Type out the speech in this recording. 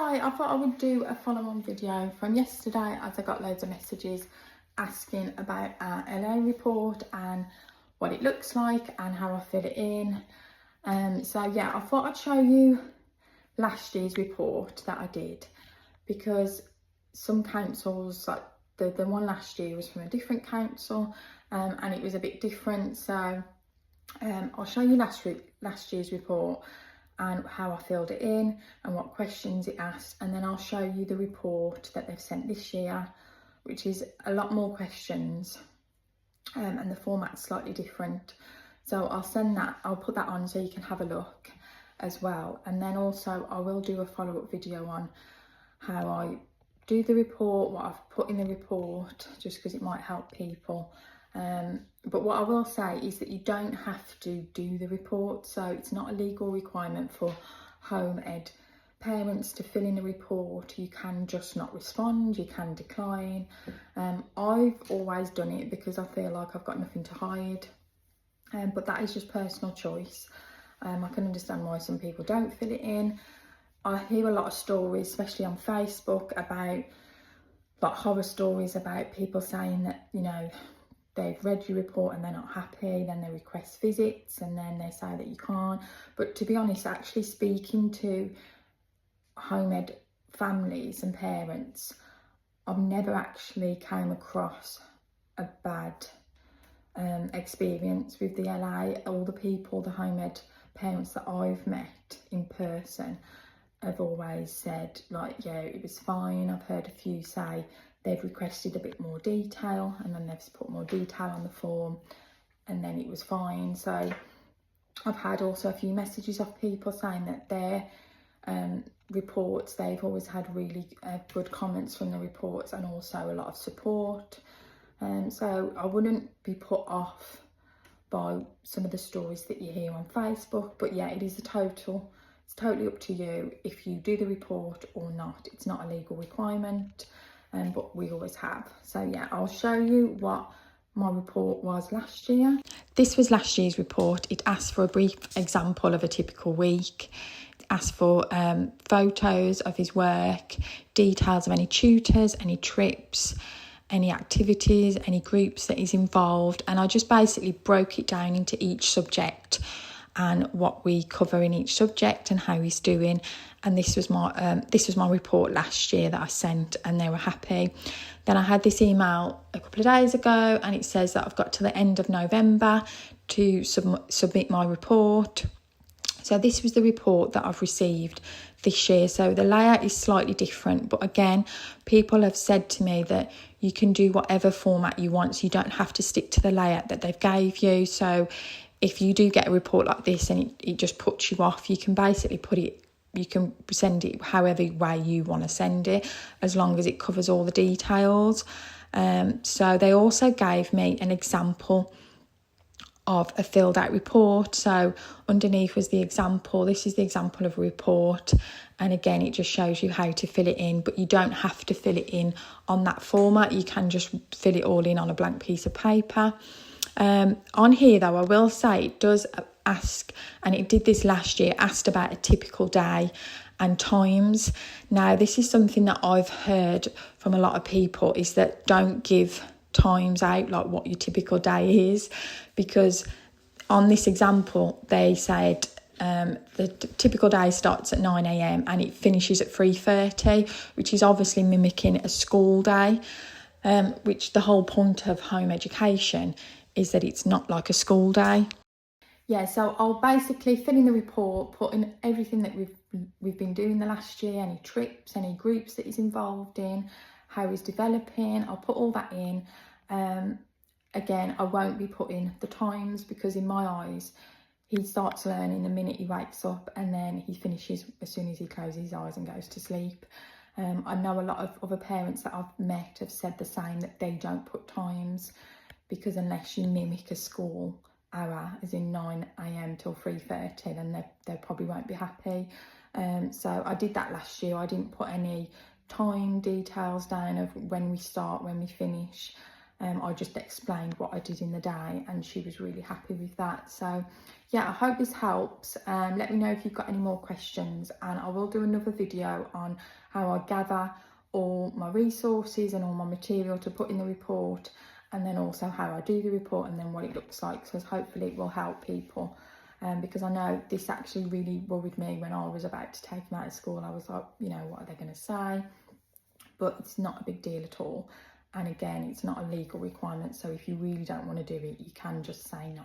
Hi, I thought I would do a follow-on video from yesterday as I got loads of messages asking about our LA report and what it looks like and how I fill it in. So yeah, I thought I'd show you last year's report that I did, because some councils, like the one last year was from a different council, and it was a bit different. So I'll show you last year's report and how I filled it in and what questions it asked, and then I'll show you the report that they've sent this year, which is a lot more questions, and the format's slightly different. So I'll put that on so you can have a look as well. And then also I will do a follow-up video on how I do the report, what I've put in the report, just because it might help people. But what I will say is that you don't have to do the report, so it's not a legal requirement for home ed parents to fill in a report. You can just not respond, you can decline. I've always done it because I feel like I've got nothing to hide, but that is just personal choice. I can understand why some people don't fill it in. I hear a lot of stories, especially on Facebook, about like horror stories about people saying that, you know, they've read your report and they're not happy, then they request visits and then they say that you can't. But to be honest, actually speaking to home ed families and parents, I've never actually came across a bad experience with the LA. All the people, the home ed parents that I've met in person, have always said, like, yeah, it was fine. I've heard a few say they've requested a bit more detail and then they've put more detail on the form and then it was fine. So I've had also a few messages of people saying that their reports, they've always had really good comments from the reports and also a lot of support. So I wouldn't be put off by some of the stories that you hear on Facebook, but yeah, it's totally up to you if you do the report or not. It's not a legal requirement, but we always have. So yeah, I'll show you what my report was last year. This was last year's report. It asked for a brief example of a typical week. It asked for photos of his work, details of any tutors, any trips, any activities, any groups that he's involved. And I just basically broke it down into each subject and what we cover in each subject and how he's doing. And this was my report last year that I sent, and they were happy. Then I had this email a couple of days ago, and it says that I've got to the end of November to submit my report. So this was the report that I've received this year. So the layout is slightly different, but again, people have said to me that you can do whatever format you want, so you don't have to stick to the layout that they've gave you. So if you do get a report like this and it just puts you off, you can basically you can send it however way you want to send it, as long as it covers all the details. So they also gave me an example of a filled out report. So underneath was the example. This is the example of a report, and again it just shows you how to fill it in, but you don't have to fill it in on that format. You can just fill it all in on a blank piece of paper. On here though, I will say it does ask, and it did this last year, asked about a typical day and times. Now this is something that I've heard from a lot of people, is that don't give times out, like what your typical day is, because on this example they said the typical day starts at 9 a.m. and it finishes at 3:30, which is obviously mimicking a school day, which the whole point of home education is that it's not like a school day. Yeah, so I'll basically fill in the report, put in everything that we've been doing the last year, any trips, any groups that he's involved in, how he's developing. I'll put all that in. Again, I won't be putting the times, because in my eyes, he starts learning the minute he wakes up and then he finishes as soon as he closes his eyes and goes to sleep. I know a lot of other parents that I've met have said the same, that they don't put times, because unless you mimic a school hour, as in 9 a.m. till 3:30, then they probably won't be happy. So I did that last year. I didn't put any time details down of when we start, when we finish. I just explained what I did in the day, and she was really happy with that. So yeah, I hope this helps. Let me know if you've got any more questions, and I will do another video on how I gather all my resources and all my material to put in the report, and then also how I do the report and then what it looks like. So hopefully it will help people, because I know this actually really worried me when I was about to take him out of school. I was like, you know, what are they going to say? But it's not a big deal at all. And again, it's not a legal requirement, so if you really don't want to do it, you can just say no.